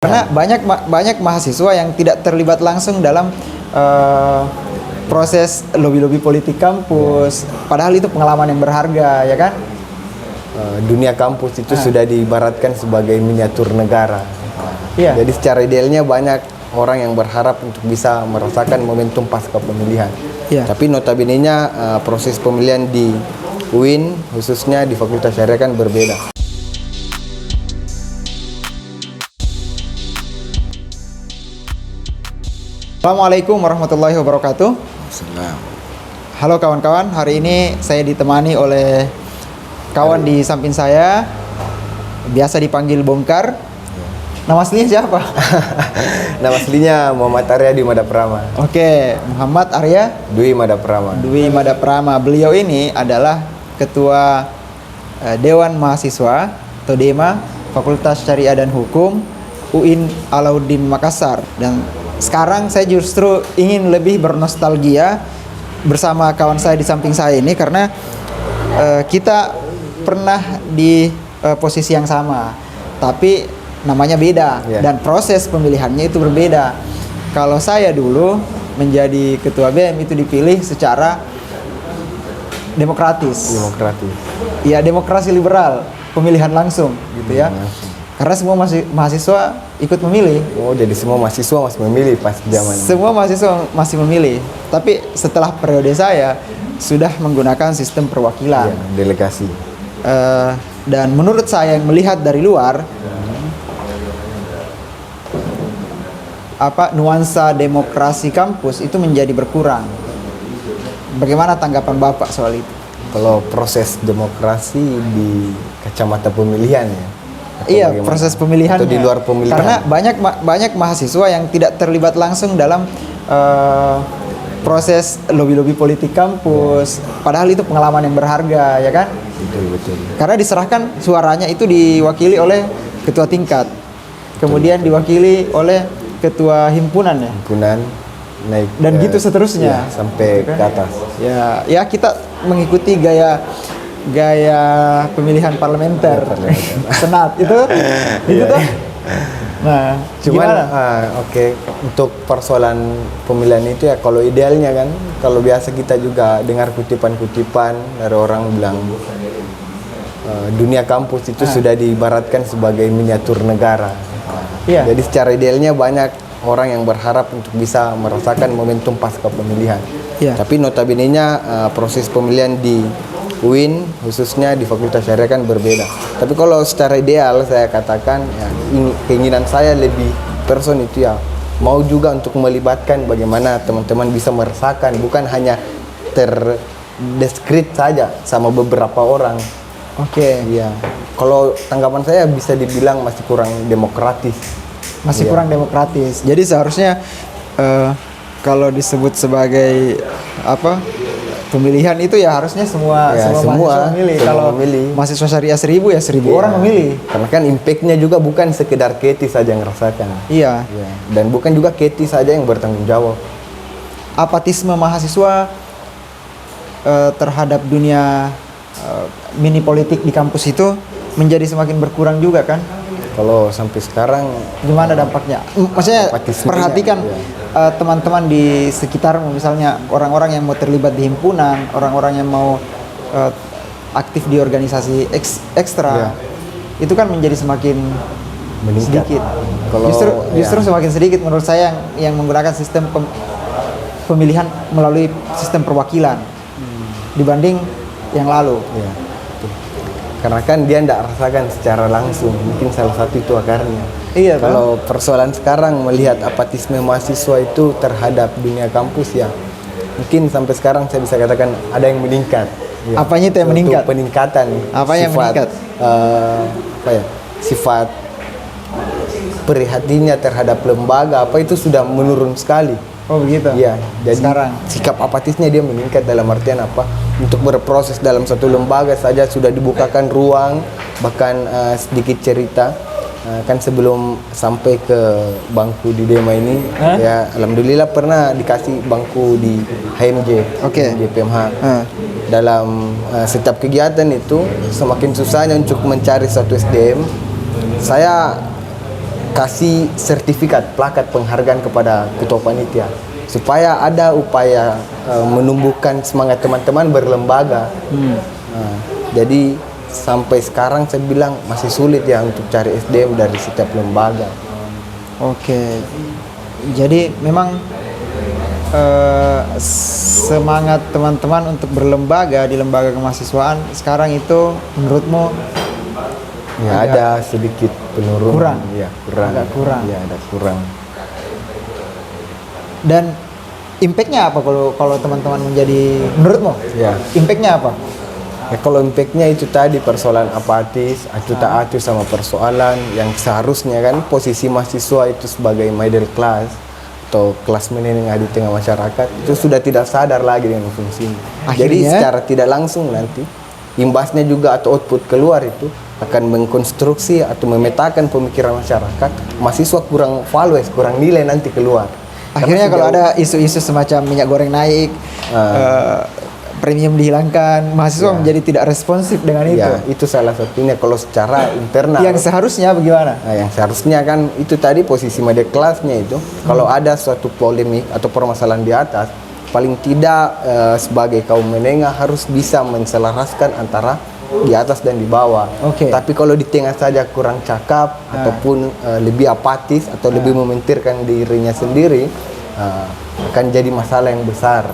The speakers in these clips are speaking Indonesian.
Karena banyak mahasiswa yang tidak terlibat langsung dalam proses lobby-lobby politik kampus, padahal itu pengalaman yang berharga, ya kan? Dunia kampus itu sudah diibaratkan sebagai miniatur negara. Iya. Jadi secara idealnya banyak orang yang berharap untuk bisa merasakan momentum pasca pemilihan. Iya. Tapi notabene-nya proses pemilihan di UIN, khususnya di Fakultas Syariah kan berbeda. Assalamualaikum warahmatullahi wabarakatuh. Halo kawan-kawan, hari ini saya ditemani oleh kawan di samping saya, biasa dipanggil Bongkar. Nama aslinya siapa? Nama aslinya Muhammad Arya Dwi Madaprama. Oke, Muhammad Arya Dwi Madaprama. Dwi Madaprama. Beliau ini adalah Ketua Dewan Mahasiswa atau DEMA Fakultas Syariah dan Hukum UIN Alauddin Makassar. Dan sekarang saya justru ingin lebih bernostalgia bersama kawan saya di samping saya ini karena kita pernah di posisi yang sama, tapi namanya beda dan proses pemilihannya itu berbeda. Kalau saya dulu menjadi ketua BEM itu dipilih secara demokratis. Ya, demokrasi liberal, pemilihan langsung gitu ya. Karena semua mahasiswa ikut memilih. Oh, jadi semua mahasiswa masih memilih pas zaman. Semua mahasiswa masih memilih. Tapi setelah periode saya sudah menggunakan sistem perwakilan. Ya, delegasi. Dan menurut saya yang melihat dari luar, nuansa demokrasi kampus itu menjadi berkurang. Bagaimana tanggapan Bapak soal itu? Kalau proses demokrasi di kacamata pemilihan ya? Iya, bagaimana? Proses pemilihannya. Atau di luar pemilihan. Karena banyak mahasiswa yang tidak terlibat langsung dalam proses lobby-lobby politik kampus. Padahal itu pengalaman yang berharga, ya kan? Betul. Karena diserahkan suaranya itu diwakili oleh ketua tingkat. Kemudian diwakili oleh ketua himpunan ya. Himpunan naik dan gitu seterusnya. Ya, sampai ke atas. Ya kita mengikuti gaya pemilihan parlementer, senat itu tuh. Nah, cuman oke, untuk persoalan pemilihan itu ya kalau idealnya kan, kalau biasa kita juga dengar kutipan-kutipan dari orang bilang dunia kampus itu sudah diibaratkan sebagai miniatur negara. Iya. Jadi secara idealnya banyak orang yang berharap untuk bisa merasakan momentum pasca pemilihan. Iya. Tapi notabene-nya proses pemilihan di UIN khususnya di Fakultas Syariah kan berbeda. Tapi kalau secara ideal saya katakan ya, keinginan saya lebih person itu ya mau juga untuk melibatkan bagaimana teman-teman bisa merasakan, bukan hanya terdeskrip saja sama beberapa orang. Oke. Iya. Kalau tanggapan saya bisa dibilang masih kurang demokratis. Kurang demokratis. Jadi seharusnya kalau disebut sebagai pemilihan itu ya harusnya semua mahasiswa memilih. Kalau mahasiswa syariah 1000 ya 1000 orang memilih. Karena kan impactnya juga bukan sekedar Keti saja yang rasakan. Iya. Dan bukan juga Keti saja yang bertanggung jawab. Apatisme mahasiswa terhadap dunia mini politik di kampus itu menjadi semakin berkurang juga kan? Kalau sampai sekarang gimana dampaknya? Maksudnya perhatikan teman-teman di sekitar, misalnya orang-orang yang mau terlibat di himpunan, orang-orang yang mau aktif di organisasi ekstra, itu kan menjadi semakin meningkat. Sedikit. Justru semakin sedikit menurut saya yang menggunakan sistem pemilihan melalui sistem perwakilan dibanding yang lalu. Ya. Karena kan dia tidak rasakan secara langsung, mungkin salah satu itu akarnya. Iya. Kalau persoalan sekarang melihat apatisme mahasiswa itu terhadap dunia kampus ya, mungkin sampai sekarang saya bisa katakan ada yang meningkat. Ya. Apanya itu yang meningkat? Peningkatan. Apa yang meningkat? Sifat perhatiannya terhadap lembaga itu sudah menurun sekali. Oh begitu. Iya. Jadi sekarang sikap apatisnya dia meningkat dalam artian apa? Untuk berproses dalam satu lembaga saja sudah dibukakan ruang, bahkan sedikit cerita kan sebelum sampai ke bangku di DEMA ini ya alhamdulillah pernah dikasih bangku di HMJ, di PMH. Dalam setiap kegiatan itu semakin susahnya untuk mencari satu SDM. Saya kasih sertifikat plakat penghargaan kepada ketua panitia supaya ada upaya menumbuhkan semangat teman-teman berlembaga. Jadi sampai sekarang saya bilang masih sulit ya untuk cari SDM dari setiap lembaga. Oke. Jadi memang semangat teman-teman untuk berlembaga di lembaga kemahasiswaan sekarang itu menurutmu Ya ada sedikit penurunan. Kurang? Ya, kurang. Agak kurang. Ya, ada kurang. dan impactnya apa kalau teman-teman menjadi menurutmu? Ya. Impactnya apa? Ya kalau impactnya itu tadi persoalan apatis, acuh tak acuh sama persoalan yang seharusnya kan posisi mahasiswa itu sebagai middle class atau kelas menengah di tengah masyarakat itu sudah tidak sadar lagi dengan fungsinya. Jadi Akhirnya? secara tidak langsung nanti imbasnya juga atau output keluar itu akan mengkonstruksi atau memetakan pemikiran masyarakat, mahasiswa kurang values, kurang nilai nanti keluar. Akhirnya Karena kalau sejauh- ada isu-isu semacam minyak goreng naik, premium dihilangkan, mahasiswa menjadi tidak responsif dengan itu. ya itu salah satunya kalau secara internal. Yang seharusnya bagaimana? Nah, yang seharusnya kan itu tadi posisi middle class-nya itu kalau ada suatu polemik atau permasalahan di atas paling tidak sebagai kaum menengah harus bisa menselaraskan antara di atas dan di bawah. Oke. Tapi kalau di tengah saja kurang cakap ataupun lebih apatis atau lebih mementirkan dirinya sendiri akan jadi masalah yang besar.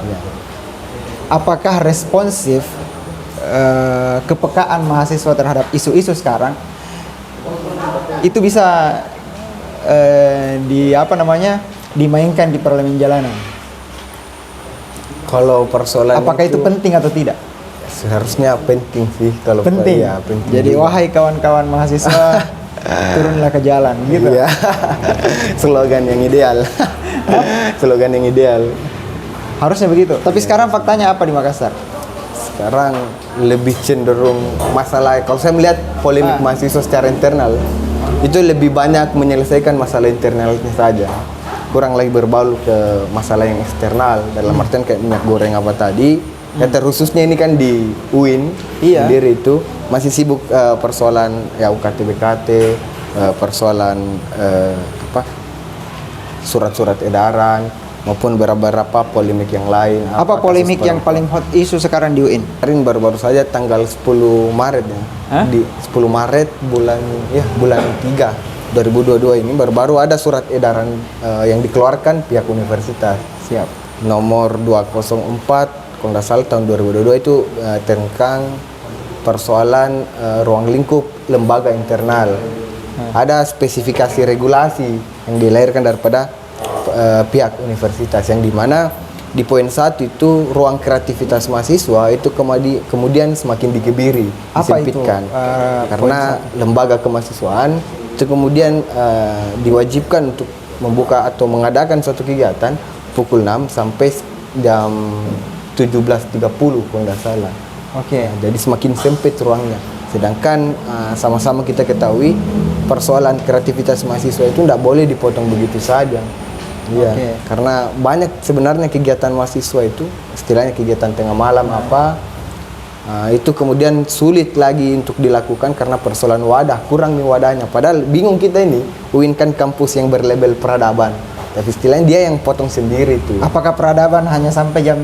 Ya. Apakah responsif kepekaan mahasiswa terhadap isu-isu sekarang itu bisa dimainkan di parlemen jalanan? Kalau persoalan Apakah itu penting atau tidak? seharusnya penting sih kalau Penting. ya, penting Jadi juga. wahai kawan-kawan mahasiswa, turunlah ke jalan gitu. Iya. Slogan yang ideal. Slogan yang ideal. Harusnya begitu. Tapi sekarang faktanya apa di Makassar? Sekarang lebih cenderung masalah, kalau saya melihat polemik mahasiswa secara internal itu lebih banyak menyelesaikan masalah internalnya saja, kurang lagi berbalut ke masalah yang eksternal dalam artian kayak minyak goreng apa tadi. Ya terkhususnya ini kan di UIN Iya. sendiri itu masih sibuk persoalan ya UKT BKT, persoalan surat-surat edaran maupun beberapa polemik yang lain. Apa polemik yang paling hot isu sekarang di UIN? Kemarin baru-baru saja tanggal 10 Maret ya. Hah? Di 10 Maret bulan 3 2022 ini baru-baru ada surat edaran yang dikeluarkan pihak universitas. Siap. Nomor 204 kalau nggak salah tahun 2022 itu tentang persoalan ruang lingkup lembaga internal. Ada spesifikasi regulasi yang dilahirkan daripada pihak universitas yang dimana di poin 1 itu ruang kreativitas mahasiswa itu kemudian semakin dikebiri, Apa itu, disempitkan karena poin lembaga kemahasiswaan itu kemudian diwajibkan untuk membuka atau mengadakan suatu kegiatan pukul 6 sampai jam 17.30 kalau nggak salah. Oke. Jadi semakin sempit ruangnya. Sedangkan sama-sama kita ketahui persoalan kreativitas mahasiswa itu tidak boleh dipotong begitu saja. Iya, Oke. karena banyak sebenarnya kegiatan mahasiswa itu, istilahnya kegiatan tengah malam itu kemudian sulit lagi untuk dilakukan karena persoalan wadah, kurang nih wadahnya. Padahal bingung kita ini, UIN kan kampus yang berlabel peradaban, tapi istilahnya dia yang potong sendiri tuh. Apakah peradaban hanya sampai jam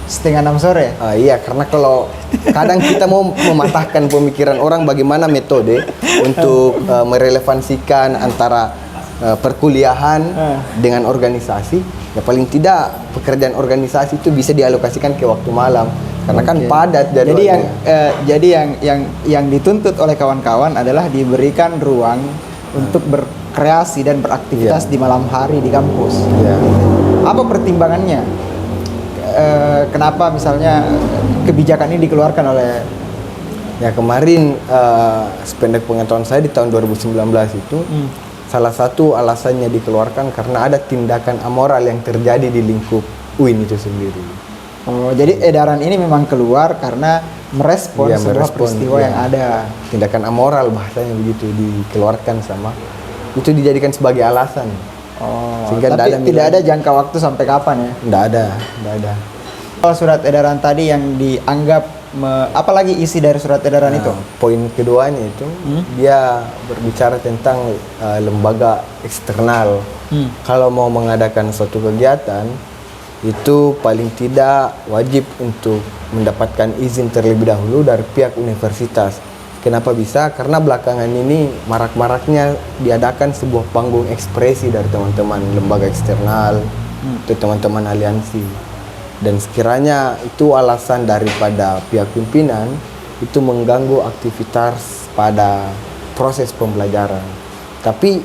5:30 sore? Iya, karena kalau kadang kita mau mematahkan pemikiran orang bagaimana metode untuk merelevansikan antara perkuliahan dengan organisasi, ya paling tidak pekerjaan organisasi itu bisa dialokasikan ke waktu malam karena kan Oke. padat Jadi yang dituntut oleh kawan-kawan adalah diberikan ruang untuk berkreasi dan beraktivitas Iya. di malam hari di kampus. Iya. Apa pertimbangannya? Kenapa misalnya kebijakan ini dikeluarkan oleh Ya kemarin sependek pengetahuan saya di tahun 2019 itu salah satu alasannya dikeluarkan karena ada tindakan amoral yang terjadi di lingkup UIN itu sendiri. Oh, jadi edaran ini memang keluar karena merespon Iya, sebuah merespon, peristiwa iya. yang ada. Tindakan amoral bahasanya begitu dikeluarkan sama itu dijadikan sebagai alasan. Oh, Sehingga tapi dalam tidak nilai- ada jangka waktu sampai kapan ya? Nggak ada. Kalau surat edaran tadi yang dianggap apalagi isi dari surat edaran itu? Poin keduanya itu dia berbicara tentang lembaga eksternal. Kalau mau mengadakan suatu kegiatan itu paling tidak wajib untuk mendapatkan izin terlebih dahulu dari pihak universitas. Kenapa bisa? Karena belakangan ini marak-maraknya diadakan sebuah panggung ekspresi dari teman-teman lembaga eksternal, atau teman-teman aliansi. Dan sekiranya itu alasan daripada pihak pimpinan itu mengganggu aktivitas pada proses pembelajaran. Tapi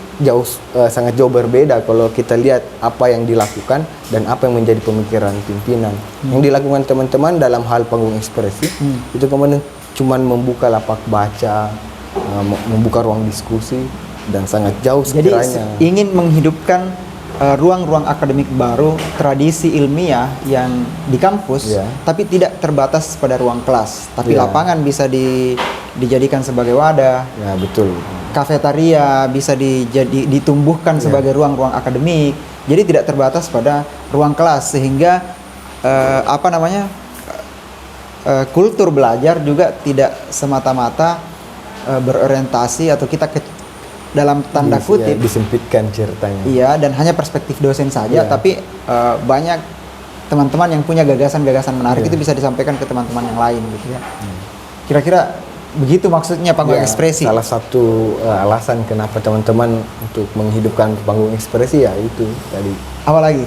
sangat jauh berbeda kalau kita lihat apa yang dilakukan dan apa yang menjadi pemikiran pimpinan. Yang dilakukan teman-teman dalam hal panggung ekspresi itu kemudian cuman membuka lapak baca, membuka ruang diskusi, dan sangat jauh sekiranya. Jadi ingin menghidupkan ruang-ruang akademik baru, tradisi ilmiah yang di kampus, tapi tidak terbatas pada ruang kelas, tapi lapangan bisa dijadikan sebagai wadah. Ya, betul. Kafetaria bisa ditumbuhkan sebagai ruang-ruang akademik. Jadi tidak terbatas pada ruang kelas, sehingga kultur belajar juga tidak semata-mata berorientasi atau kita dalam tanda kutip disempitkan ceritanya. Iya, dan hanya perspektif dosen saja, tapi banyak teman-teman yang punya gagasan-gagasan menarik itu bisa disampaikan ke teman-teman yang lain gitu ya. Kira-kira begitu maksudnya panggung ekspresi. Salah satu alasan kenapa teman-teman untuk menghidupkan panggung ekspresi ya itu tadi. Apa lagi?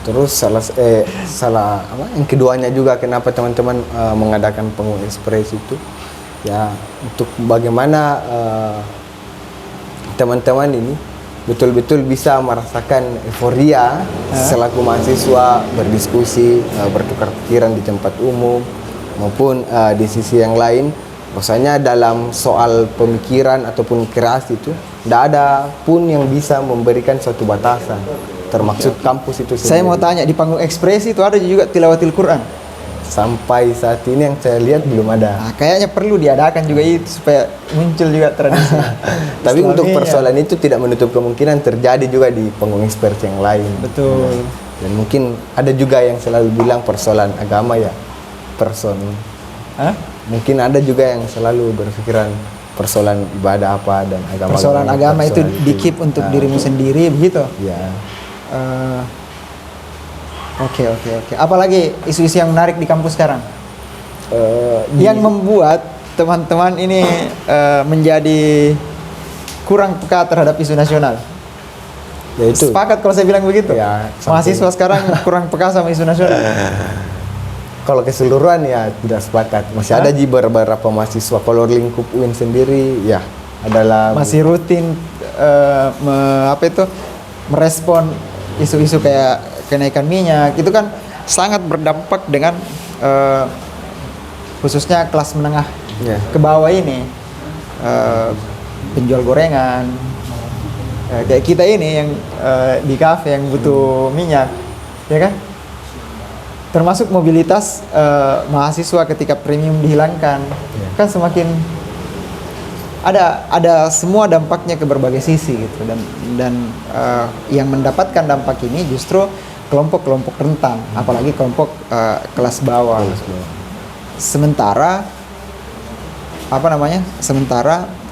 Terus yang keduanya juga kenapa teman-teman mengadakan panggung ekspresi itu ya untuk bagaimana teman-teman ini betul-betul bisa merasakan euforia selaku mahasiswa berdiskusi, bertukar pikiran di tempat umum maupun di sisi yang lain. Maksudnya dalam soal pemikiran ataupun kreasi itu tidak ada pun yang bisa memberikan suatu batasan, termasuk kampus itu sendiri. Saya mau tanya, di panggung ekspresi itu ada juga tilawatil Quran? Sampai saat ini yang saya lihat belum ada. Nah, kayaknya perlu diadakan juga itu supaya muncul juga tradisi. Tapi untuk persoalan itu tidak menutup kemungkinan terjadi juga di panggung ekspresi yang lain. Betul. Dan mungkin ada juga yang selalu bilang persoalan agama ya, mungkin ada juga yang selalu berpikiran persoalan ibadah apa dan agama. Persoalan agama itu dikip untuk dirimu sendiri begitu? Ya. Oke. Apalagi isu-isu yang menarik di kampus sekarang? Yang membuat teman-teman ini menjadi kurang peka terhadap isu nasional. Ya itu. Sepakat kalau saya bilang begitu? Ya, mahasiswa sekarang kurang peka sama isu nasional. Kalau keseluruhan ya tidak sepakat. Masih ada beberapa mahasiswa. Kalau lingkup UIN sendiri ya adalah masih rutin merespon isu-isu kayak kenaikan minyak. Itu kan sangat berdampak dengan khususnya kelas menengah ke bawah ini, penjual gorengan kayak kita ini yang di kafe yang butuh minyak, ya kan? Termasuk mobilitas mahasiswa ketika premium dihilangkan, kan semakin ada semua dampaknya ke berbagai sisi gitu, dan yang mendapatkan dampak ini justru kelompok-kelompok rentan, apalagi kelompok kelas bawah. Sementara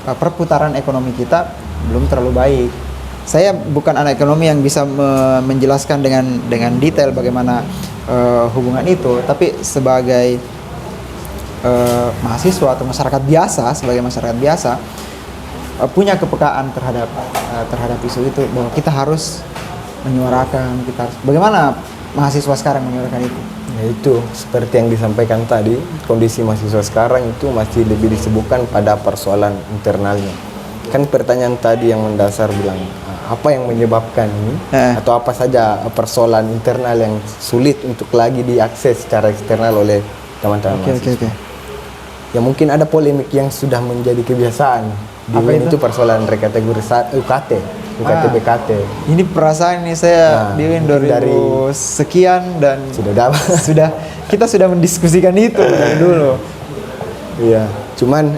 perputaran ekonomi kita belum terlalu baik. Saya bukan anak ekonomi yang bisa menjelaskan dengan detail bagaimana hubungan itu, tapi sebagai mahasiswa atau masyarakat biasa punya kepekaan terhadap isu itu, bahwa kita harus menyuarakan, bagaimana mahasiswa sekarang menyuarakan itu. Ya itu seperti yang disampaikan tadi, kondisi mahasiswa sekarang itu masih lebih disebutkan pada persoalan internalnya. Kan pertanyaan tadi yang mendasar bilang apa yang menyebabkan ini atau apa saja persoalan internal yang sulit untuk lagi diakses secara eksternal oleh teman-teman mahasiswa. Ya mungkin ada polemik yang sudah menjadi kebiasaan. Di UIN itu persoalan rekategorisasi UKT BKT. Ini perasaan ini saya di UIN dari sekian dan kita sudah mendiskusikan itu dari dulu. Iya, cuman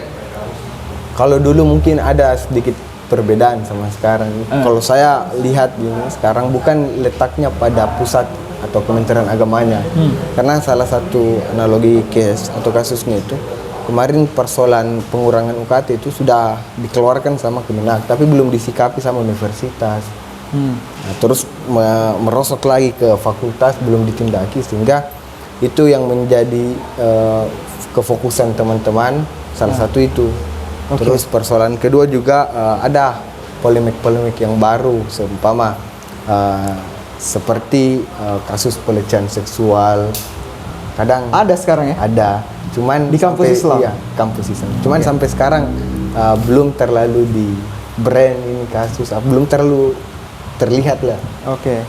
kalau dulu mungkin ada sedikit perbedaan sama sekarang. Kalau saya lihat ini sekarang bukan letaknya pada pusat atau Kementerian Agamanya. Karena salah satu analogi case atau kasusnya itu kemarin persoalan pengurangan UKT itu sudah dikeluarkan sama Kemenak, tapi belum disikapi sama universitas. Nah, terus merosot lagi ke fakultas, belum ditindaki, sehingga itu yang menjadi kefokusan teman-teman. Salah satu itu. Terus persoalan kedua juga ada polemik-polemik yang baru, seumpama seperti kasus pelecehan seksual. Kadang Ada sekarang ya? ada, cuman Di kampus Islam? Iya, kampus Islam. Cuman sampai sekarang belum terlalu di brand ini kasus, belum terlalu terlihat lah. Oke.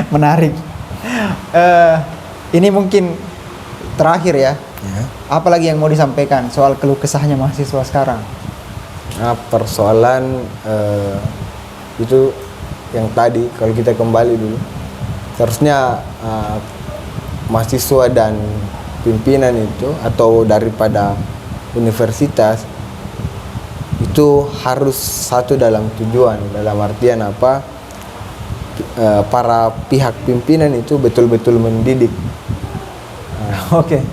Menarik. Ini mungkin terakhir ya. Apalagi yang mau disampaikan soal keluh kesahnya mahasiswa sekarang? Nah, persoalan itu yang tadi, kalau kita kembali dulu, seharusnya mahasiswa dan pimpinan itu atau daripada universitas itu harus satu dalam tujuan, dalam artian apa, para pihak pimpinan itu betul-betul mendidik. Oke.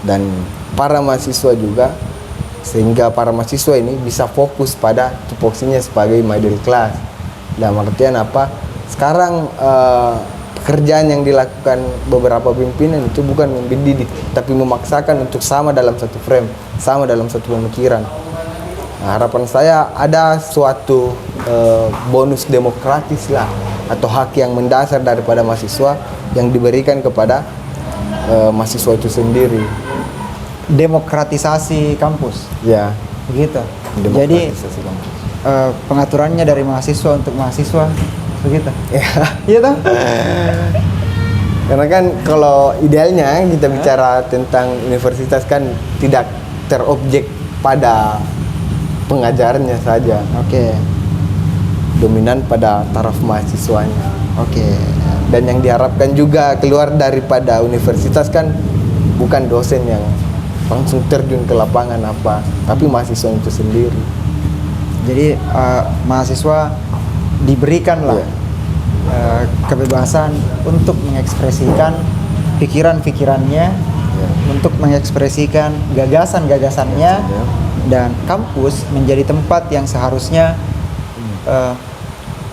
Dan para mahasiswa juga, sehingga para mahasiswa ini bisa fokus pada tupoksinya sebagai middle class. Dalam artian apa, sekarang pekerjaan yang dilakukan beberapa pimpinan itu bukan mendidik, tapi memaksakan untuk sama dalam satu frame, sama dalam satu pemikiran. Nah, harapan saya ada suatu bonus demokratis lah, atau hak yang mendasar daripada mahasiswa yang diberikan kepada mahasiswa itu sendiri. Demokratisasi kampus. Ya, Begitu. Jadi demokratisasi kampus. pengaturannya dari mahasiswa untuk mahasiswa, begitu. Ya. Iya toh? Karena kan kalau idealnya kita bicara tentang universitas kan tidak terobjek pada pengajarnya saja, Oke. dominan pada taraf mahasiswanya. Oke. Dan yang diharapkan juga keluar daripada universitas kan bukan dosen yang langsung terjun ke lapangan apa, tapi mahasiswa itu sendiri. Jadi mahasiswa diberikanlah kebebasan untuk mengekspresikan pikiran-pikirannya, untuk mengekspresikan gagasan-gagasannya, dan kampus menjadi tempat yang seharusnya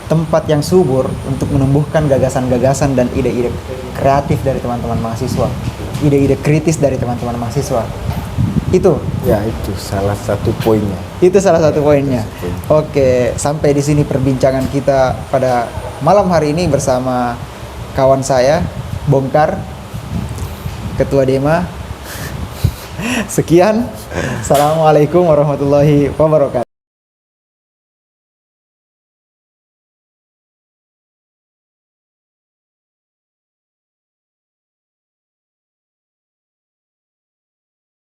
tempat yang subur untuk menumbuhkan gagasan-gagasan dan ide-ide kreatif dari teman-teman mahasiswa, ide-ide kritis dari teman-teman mahasiswa. Itu Ya, itu salah satu poinnya. Itu salah satu poinnya. Oke, sampai di sini perbincangan kita pada malam hari ini bersama kawan saya, Bongkar, Ketua Dema. Sekian. Assalamualaikum warahmatullahi wabarakatuh.